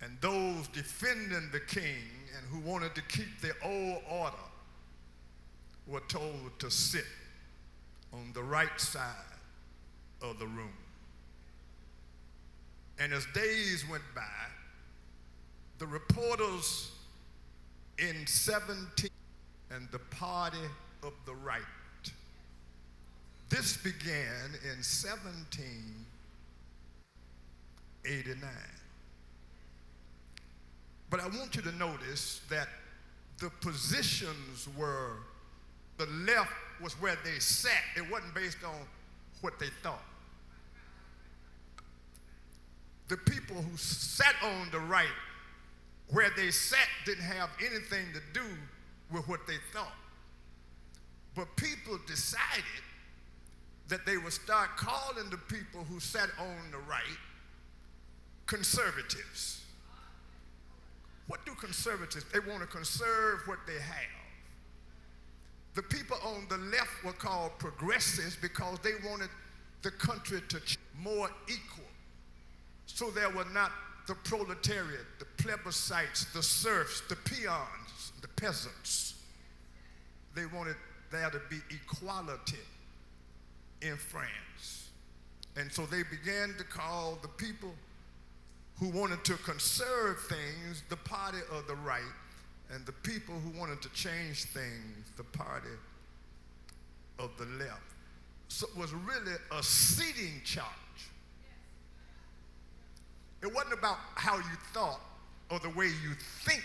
And those defending the king and who wanted to keep the old order were told to sit on the right side of the room. And as days went by, the reporters in 17 and the party of the right. This began in 1789. But I want you to notice that the positions were, the left was where they sat. It wasn't based on what they thought. The people who sat on the right, where they sat, didn't have anything to do with what they thought. But people decided that they would start calling the people who sat on the right conservatives. What do conservatives? They want to conserve what they have. The people on the left were called progressives because they wanted the country to be more equal. So there were not the proletariat, the plebiscites, the serfs, the peons, the peasants. They wanted there to be equality in France. And so they began to call the people who wanted to conserve things the party of the right, and the people who wanted to change things the party of the left. So it was really a seating charge. It wasn't about how you thought or the way you think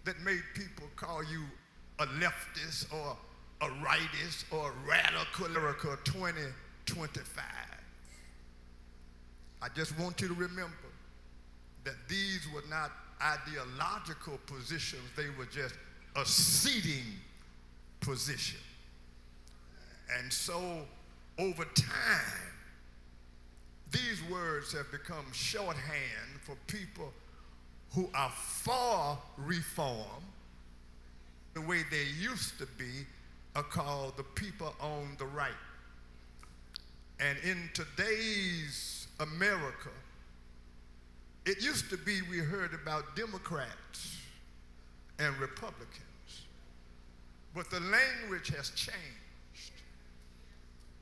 that made people call you a leftist or a rightist or a radical. America 2025. I just want you to remember that these were not ideological positions. They were just a seating position. And so over time, these words have become shorthand for people who are for reform. The way they used to be are called the people on the right. And in today's America, it used to be we heard about Democrats and Republicans. But the language has changed.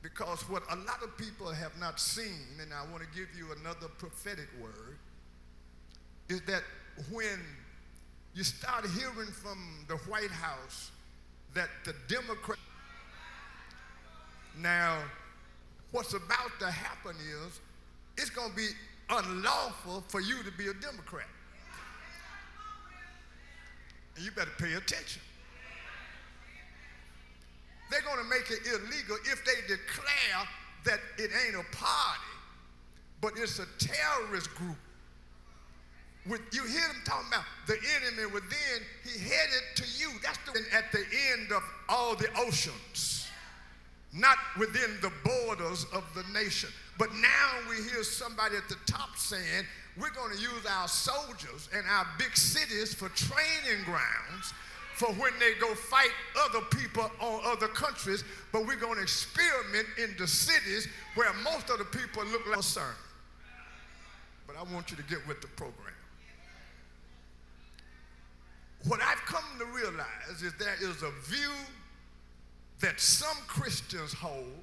Because what a lot of people have not seen, and I want to give you another prophetic word, is that when you start hearing from the White House that the Democrats, now what's about to happen is it's going to be unlawful for you to be a Democrat. And you better pay attention. They're going to make it illegal if they declare that it ain't a party, but it's a terrorist group. You hear them talking about the enemy within, he headed to you. That's at the end of all the oceans, not within the borders of the nation. But now we hear somebody at the top saying, we're going to use our soldiers and our big cities for training grounds for when they go fight other people on other countries, but we're going to experiment in the cities where most of the people look like concerned. But I want you to get with the program. What I've come to realize is there is a view that some Christians hold,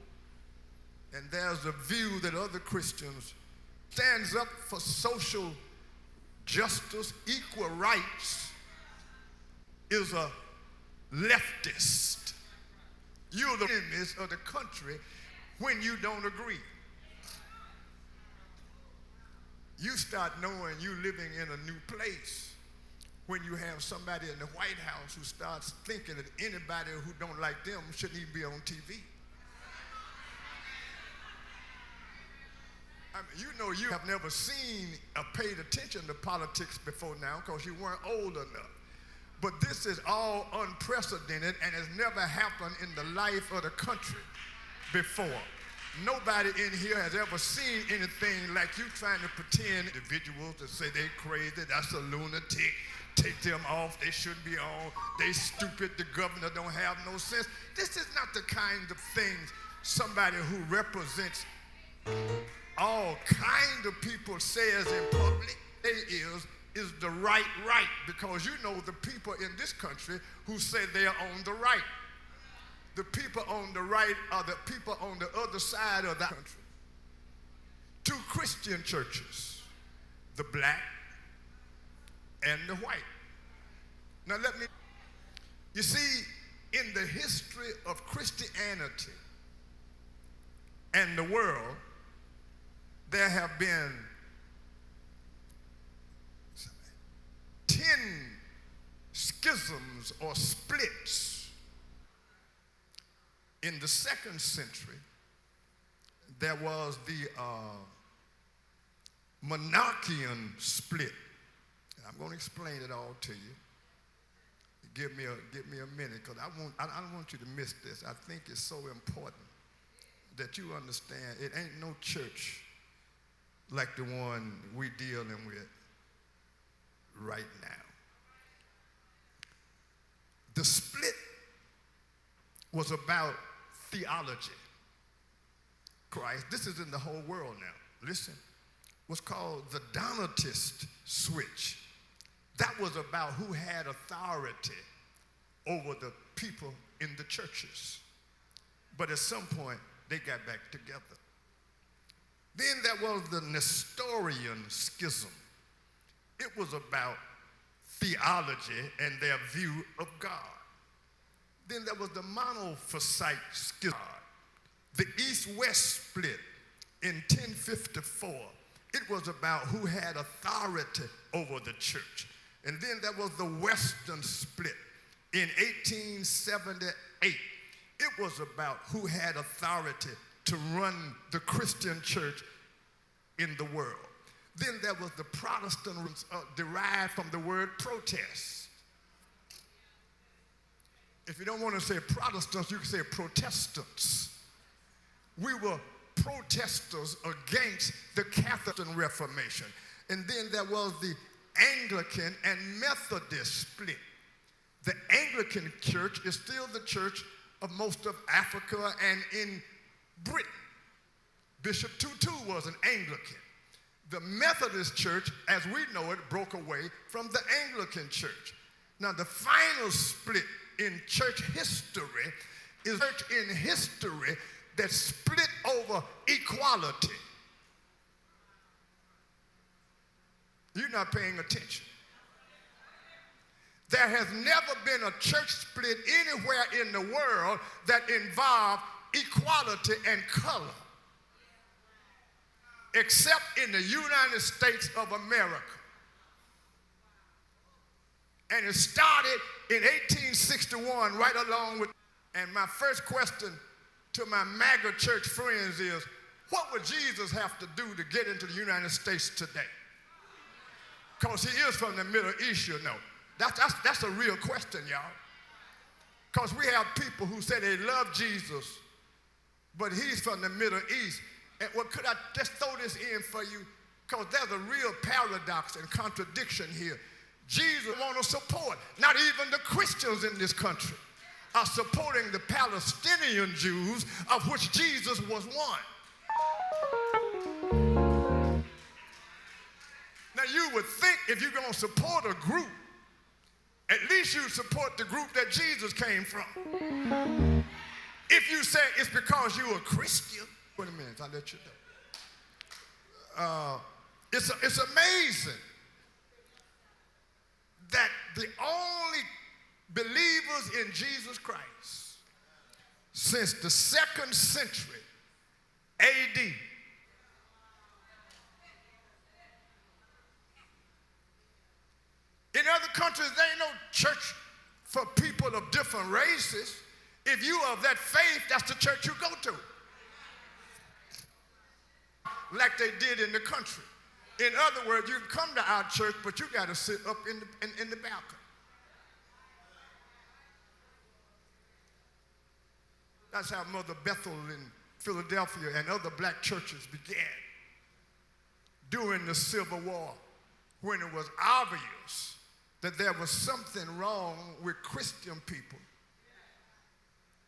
and there's a view that other Christians stands up for social justice, equal rights, is a leftist. You're the enemies of the country when you don't agree. You start knowing you're living in a new place when you have somebody in the White House who starts thinking that anybody who don't like them shouldn't even be on TV. I mean, you know you have never seen or paid attention to politics before now because you weren't old enough. But this is all unprecedented and has never happened in the life of the country before. Nobody in here has ever seen anything like you trying to pretend individuals to say they crazy, that's a lunatic, take them off, they shouldn't be on, they stupid, the governor don't have no sense. This is not the kind of things somebody who represents all kind of people says in public. It is the right, because you know the people in this country who say they are on the right. The people on the right are the people on the other side of that country. Two Christian churches, the black and the white. Now you see, in the history of Christianity and the world, there have been 10 schisms or splits. In the 2nd century, there was the monarchian split. And I'm going to explain it all to you. Give me a minute, because I don't want you to miss this. I think it's so important that you understand it ain't no church like the one we're dealing with right now. The split was about theology. Christ, this is in the whole world now. Listen, what's called the Donatist switch. That was about who had authority over the people in the churches. But at some point, they got back together. Then there was the Nestorian schism. It was about theology and their view of God. Then there was the Monophysite schism, the East-West split in 1054. It was about who had authority over the church. And then there was the Western split in 1878. It was about who had authority to run the Christian church in the world. Then there was the Protestants, derived from the word protest. If you don't want to say Protestants, you can say Protestants. We were protesters against the Catholic Reformation. And then there was the Anglican and Methodist split. The Anglican church is still the church of most of Africa and in Britain. Bishop Tutu was an Anglican. The Methodist church, as we know it, broke away from the Anglican church. Now, the final split in church history is church in history that split over equality. You're not paying attention. There has never been a church split anywhere in the world that involved equality and color, except in the United States of America. And it started in 1861, right along with, and my first question to my MAGA church friends is, what would Jesus have to do to get into the United States today? Because he is from the Middle East, you know. That's a real question, y'all. Because we have people who say they love Jesus, but he's from the Middle East. And well, could I just throw this in for you? Because there's a real paradox and contradiction here. Jesus wants to support, not even the Christians in this country are supporting the Palestinian Jews, of which Jesus was one. Now you would think if you're going to support a group, at least you support the group that Jesus came from. If you say it's because you're a Christian, wait a minute, I'll let you know. It's amazing that the only believers in Jesus Christ since the 2nd century AD in other countries, there ain't no church for people of different races. If you are of that faith, that's the church you go to. Like they did in the country. In other words, you can come to our church, but you got to sit up in the balcony. That's how Mother Bethel in Philadelphia and other black churches began during the Civil War, when it was obvious that there was something wrong with Christian people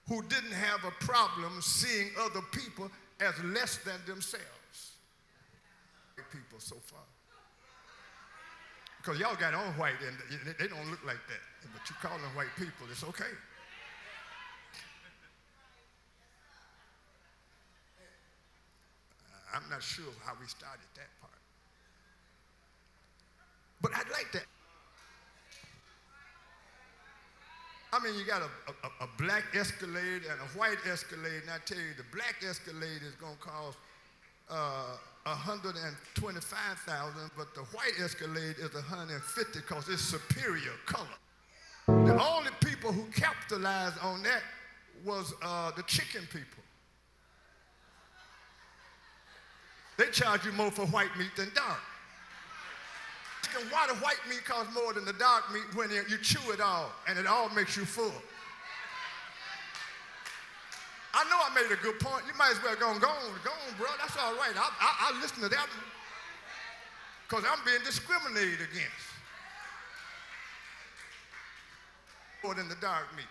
who didn't have a problem seeing other people as less than themselves. People so far. Because y'all got on white and they don't look like that. But you call them white people, it's okay. I'm not sure how we started that part. But I'd like to. I mean, you got a black Escalade and a white Escalade, and I tell you, the black Escalade is going to cost $125,000, but the white Escalade is $150 because it's superior color. The only people who capitalized on that was the chicken people. They charge you more for white meat than dark. Why the white meat costs more than the dark meat when you chew it all and it all makes you full? I know I made a good point. You might as well go on, bro. That's all right. I listen to that because I'm being discriminated against more than the dark meat.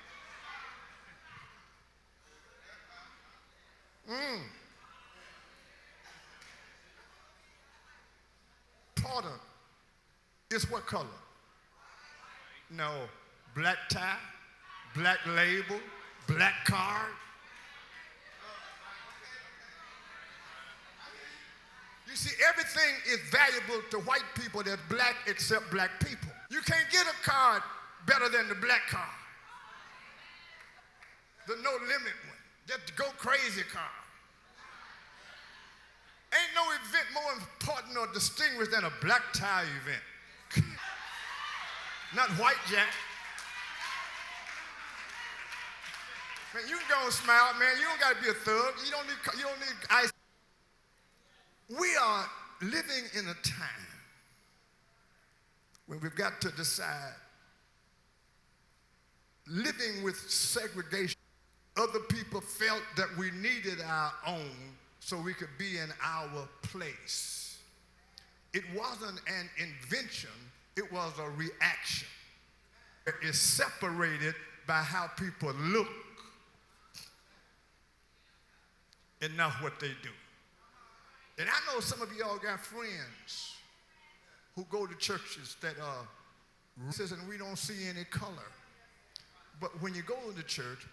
Porter is what color? No, black tie, black label, black card. You see, everything is valuable to white people that's black except black people. You can't get a card better than the black card. The no limit one, just go crazy card. Ain't no event more important or distinguished than a black tie event. Not white jack. Man, you can go and smile, man. You don't got to be a thug. You don't need ice. We are living in a time when we've got to decide. Living with segregation, other people felt that we needed our own so we could be in our place. It wasn't an invention, it was a reaction. It is separated by how people look and not what they do. And I know some of y'all got friends who go to churches that are racist and we don't see any color. But when you go to church,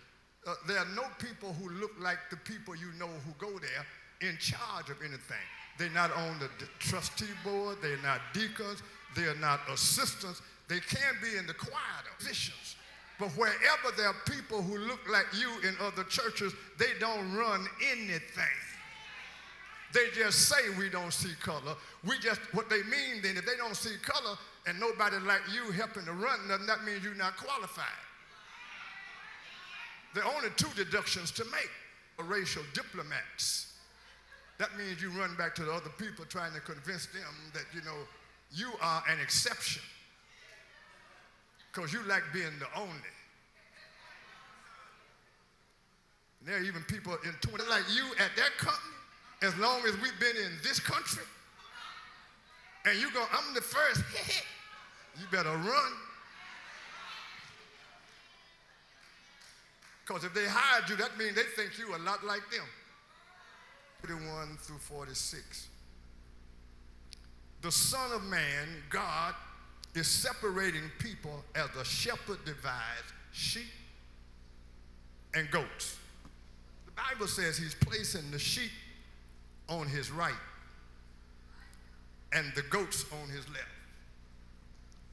there are no people who look like the people you know who go there in charge of anything. They're not on the trustee board, they're not deacons, they're not assistants. They can be in the choir positions. But wherever there are people who look like you in other churches, they don't run anything. They just say we don't see color. What they mean then, if they don't see color and nobody like you helping to run nothing, that means you're not qualified. There are only two deductions to make. Racial diplomats. That means you run back to the other people trying to convince them that, you are an exception because you like being the only. And there are even people in 20 like you at that company, as long as we've been in this country, and you go, I'm the first, you better run. Because if they hired you, that means they think you a lot like them. 41 through 46. The Son of Man, God, is separating people as a shepherd divides sheep and goats. The Bible says he's placing the sheep on his right and the goats on his left.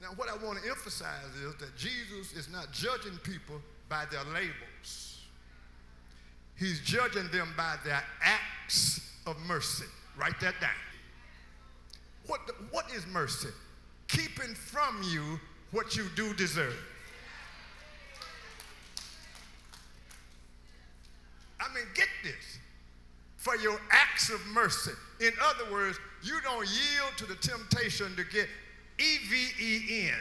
Now, what I want to emphasize is that Jesus is not judging people by their labels. He's judging them by their acts of mercy. Write that down. What is mercy? Keeping from you what you do deserve. I mean, get this. For your acts of mercy. In other words, you don't yield to the temptation to get EVEN.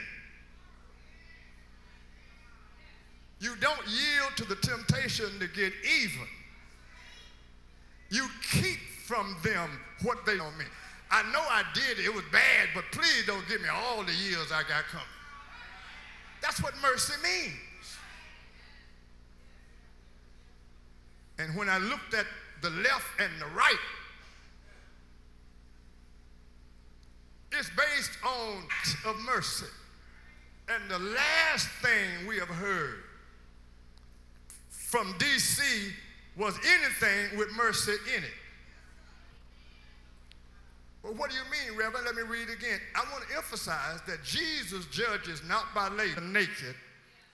You don't yield to the temptation to get even. You keep from them what they don't mean. I know I did it. It was bad, but please don't give me all the years I got coming. That's what mercy means. And when I looked at the left and the right, It's based on of mercy. And the last thing we have heard from D.C. was anything with mercy in it. Well, what do you mean, Reverend? Let me read again. I want to emphasize that Jesus judges not by labor, naked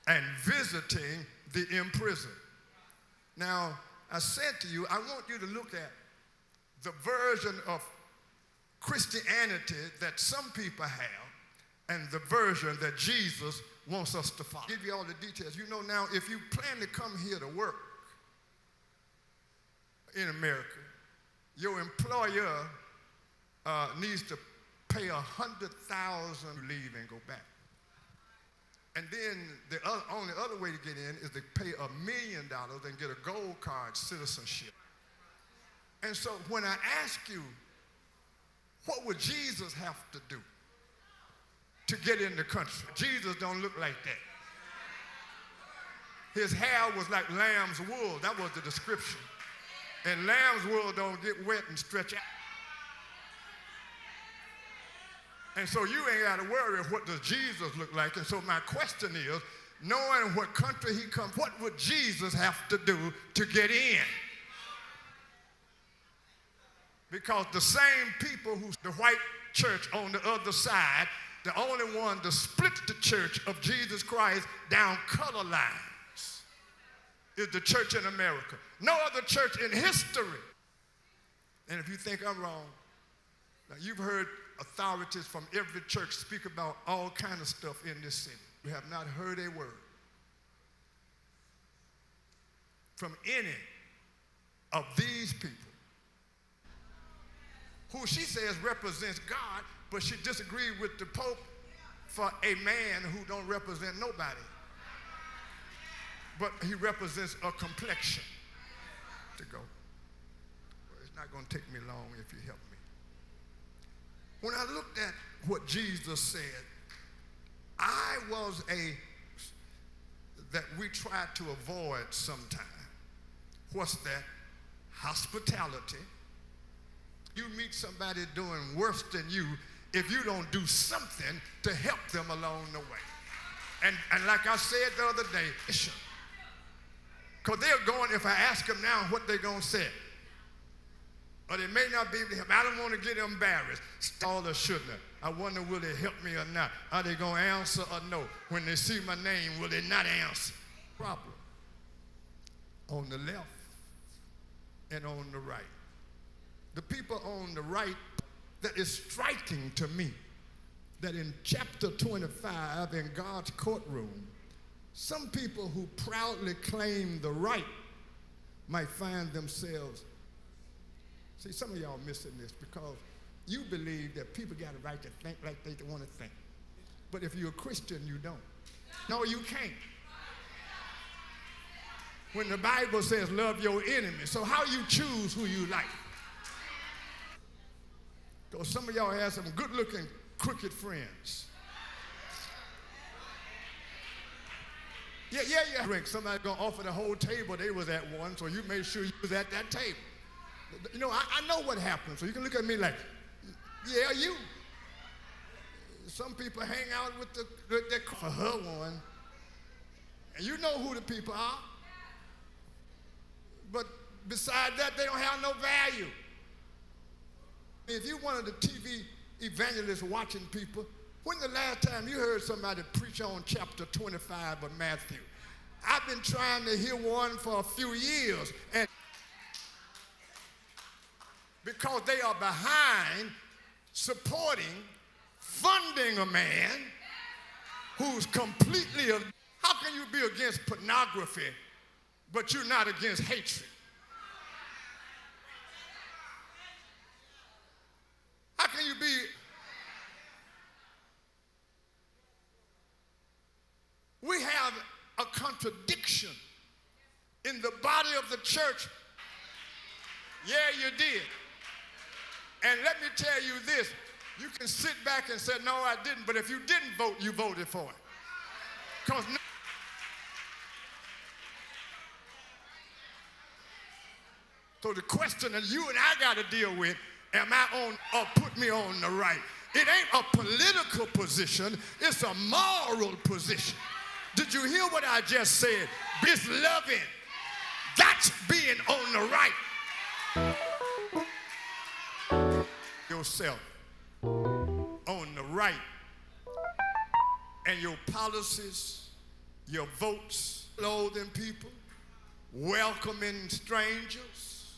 and visiting the imprisoned. Now, I said to you, I want you to look at the version of Christianity that some people have and the version that Jesus wants us to follow. I'll give you all the details. You know now, if you plan to come here to work in America, your employer needs to pay $100,000 to leave and go back. And then the only other way to get in is to pay $1 million and get a gold card citizenship. And so when I ask you, what would Jesus have to do to get in the country? Jesus don't look like that. His hair was like lamb's wool. That was the description. And lamb's wool don't get wet and stretch out. And so you ain't got to worry what does Jesus look like. And so my question is, knowing what country he comes, what would Jesus have to do to get in? Because the same people who the white church on the other side, the only one to split the church of Jesus Christ down color lines is the church in America. No other church in history. And if you think I'm wrong, now you've heard authorities from every church speak about all kind of stuff in this city. You have not heard a word from any of these people who she says represents God, but she disagreed with the Pope for a man who don't represent nobody. But he represents a complexion to go. Well, it's not going to take me long if you help me. When I looked at what Jesus said, that we try to avoid sometimes. What's that? Hospitality. You meet somebody doing worse than you if you don't do something to help them along the way. And like I said the other day, because they're going, if I ask them now what they're going to say, or they may not be able to help. I don't want to get embarrassed. All or shouldn't have. I wonder, will they help me or not? Are they going to answer or no? When they see my name, will they not answer? Problem. On the left and on the right. The people on the right, that is striking to me, that in chapter 25 in God's courtroom, some people who proudly claim the right might find themselves. See, some of y'all missing this because you believe that people got a right to think like they want to think. But if you're a Christian, you don't. No, you can't. When the Bible says love your enemy, so how you choose who you like? Because some of y'all have some good-looking, crooked friends. Yeah. Drink. Somebody gonna offer the whole table. They was at one, so you made sure you was at that table. You know, I know what happens. So you can look at me like, yeah, you. Some people hang out with their for her one, and you know who the people are. But beside that, they don't have no value. If you're one of the TV evangelists watching people, when the last time you heard somebody preach on chapter 25 of Matthew? I've been trying to hear one for a few years, and because they are behind supporting, funding a man who's completely, how can you be against pornography, but you're not against hatred? How can you be? We have a contradiction in the body of the church. Yeah, you did. And let me tell you this, you can sit back and say, no, I didn't, but if you didn't vote, you voted for it. Because so the question that you and I got to deal with, am I on or put me on the right? It ain't a political position, it's a moral position. Did you hear what I just said? It's loving. That's being on the right. Yourself on the right. And your policies, your votes, clothing people, welcoming strangers.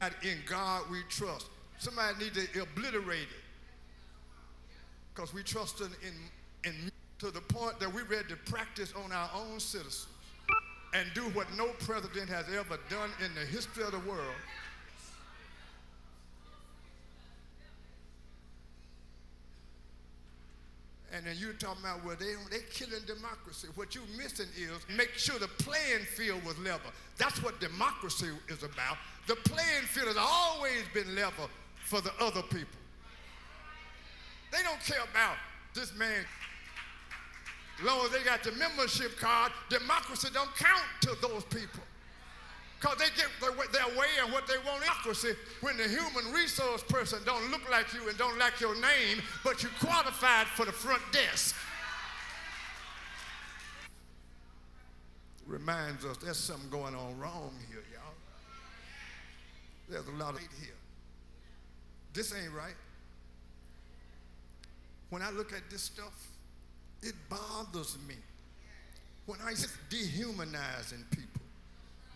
And in God we trust. Somebody need to obliterate it. Because we trust in to the point that we're ready to practice on our own citizens and do what no president has ever done in the history of the world. And then you're talking about, well, they're killing democracy. What you're missing is make sure the playing field was level. That's what democracy is about. The playing field has always been level for the other people. They don't care about this man. As long as they got the membership card, democracy don't count to those people. Because they get their way and what they want democracy when the human resource person don't look like you and don't like your name, but you qualified for the front desk. Reminds us there's something going on wrong here, y'all. There's a lot of hate here. This ain't right. When I look at this stuff, it bothers me. When I see dehumanizing people.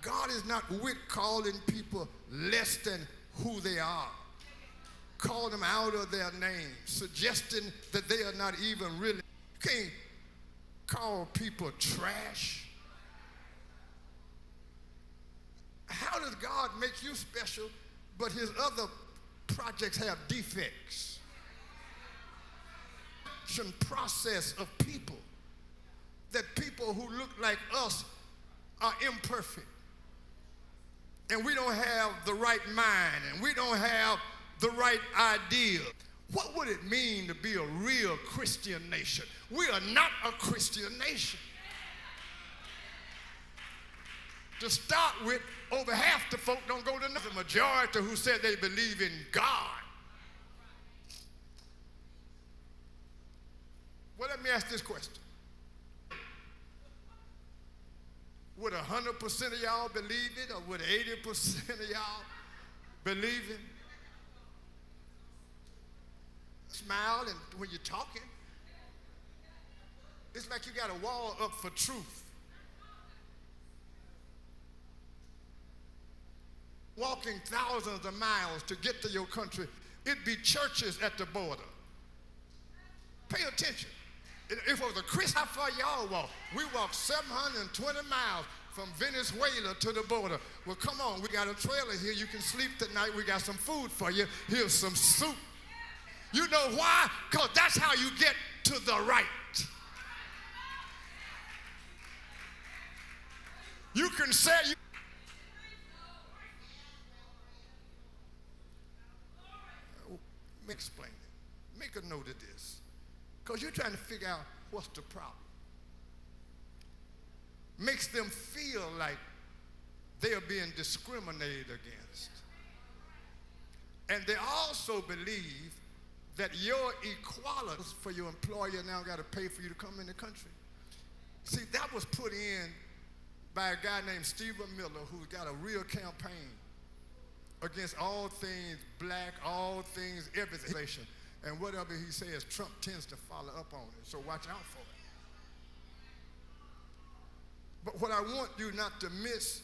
God is not with calling people less than who they are. Call them out of their name, suggesting that they are not even really. You can't call people trash. How does God make you special, but his other projects have defects? Process of people, that people who look like us are imperfect, and we don't have the right mind, and we don't have the right idea. What would it mean to be a real Christian nation? We are not a Christian nation. To start with, over half the folk don't go to the majority who said they believe in God. Well, let me ask this question. Would 100% of y'all believe it, or would 80% of y'all believe it? Smile and when you're talking. It's like you got a wall up for truth. Walking thousands of miles to get to your country, it'd be churches at the border. Pay attention. If it was a Christian, how far y'all walk? We walked 720 miles from Venezuela to the border. Well, come on, we got a trailer here. You can sleep tonight. We got some food for you. Here's some soup. You know why? Because that's how you get to the right. You can say, let me explain it. Make a note of this. Because you're trying to figure out what's the problem. Makes them feel like they are being discriminated against. And they also believe that your equality for your employer now got to pay for you to come in the country. See, that was put in by a guy named Stephen Miller, who's got a real campaign against all things black, all things, everything. And whatever he says, Trump tends to follow up on it. So watch out for it. But what I want you not to miss,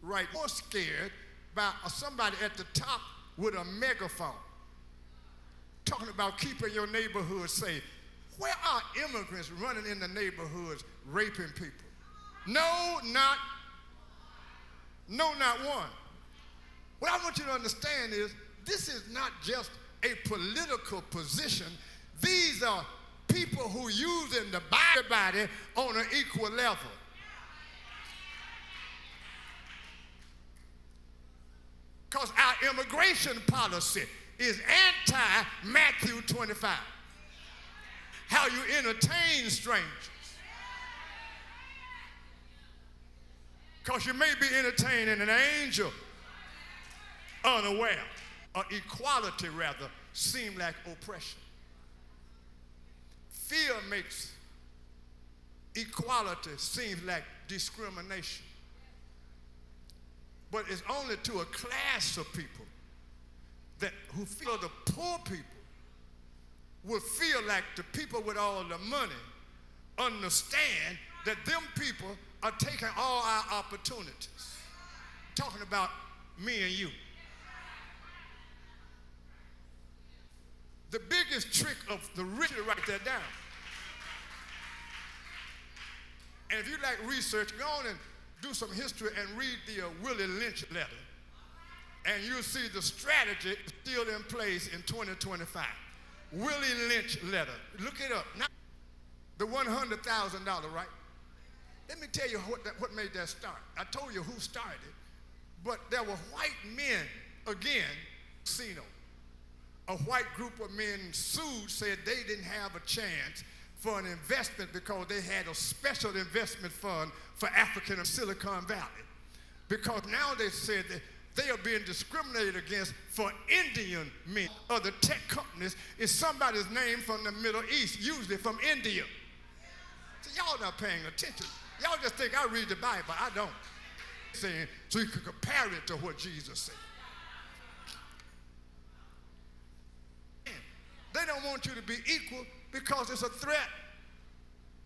right, more scared by somebody at the top with a megaphone talking about keeping your neighborhood safe. Where are immigrants running in the neighborhoods raping people? No, not one. What I want you to understand is this is not just a political position. These are people who using the body on an equal level. Because our immigration policy is anti-Matthew 25. How you entertain strangers. Because you may be entertaining an angel unaware. or equality rather, seem like oppression. Fear makes equality seem like discrimination. But it's only to a class of people that who feel the poor people will feel like the people with all the money understand that them people are taking all our opportunities. Talking about me and you. The biggest trick of the rich is write that down. And if you like research, go on and do some history and read the Willie Lynch letter. And you'll see the strategy is still in place in 2025. Willie Lynch letter. Look it up. Now, the $100,000, right? Let me tell you what made that start. I told you who started it. But there were white men, again, casino. A white group of men sued, said they didn't have a chance for an investment because they had a special investment fund for African and Silicon Valley. Because now they said that they are being discriminated against for Indian men. Other tech companies is somebody's name from the Middle East, usually from India. So y'all not paying attention. Y'all just think I read the Bible. I don't. Saying so you can compare it to what Jesus said. They don't want you to be equal because it's a threat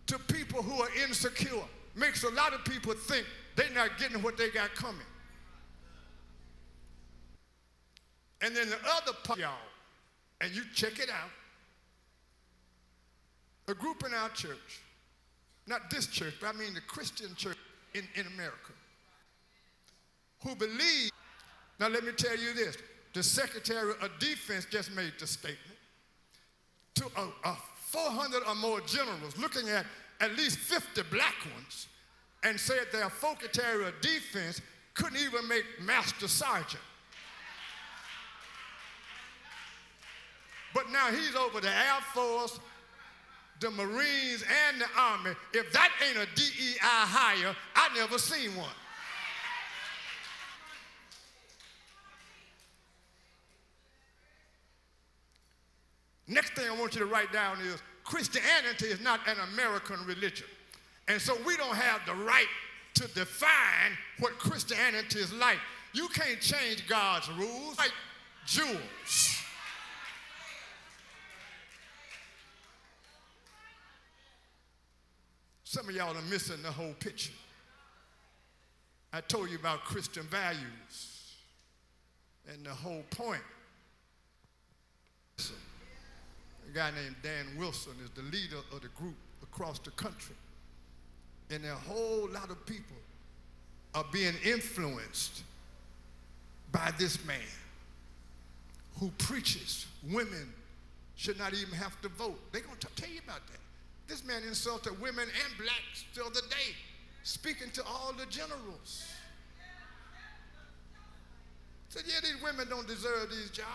to people who are insecure. Makes a lot of people think they're not getting what they got coming. And then the other part, y'all, and you check it out, a group in our church, not this church, but I mean the Christian church in America, who believe, now let me tell you this, the Secretary of Defense just made the statement, to 400 or more generals, looking at least 50 black ones, and said their Secretary of Defense couldn't even make Master Sergeant. But now he's over the Air Force, the Marines, and the Army. If that ain't a DEI hire, I never seen one. Next thing I want you to write down is Christianity is not an American religion. And so we don't have the right to define what Christianity is like. You can't change God's rules like jewels. Some of y'all are missing the whole picture. I told you about Christian values and the whole point. A guy named Dan Wilson is the leader of the group across the country. And a whole lot of people are being influenced by this man who preaches women should not even have to vote. They're going to tell you about that. This man insulted women and blacks till the day, speaking to all the generals. Said, yeah, these women don't deserve these jobs.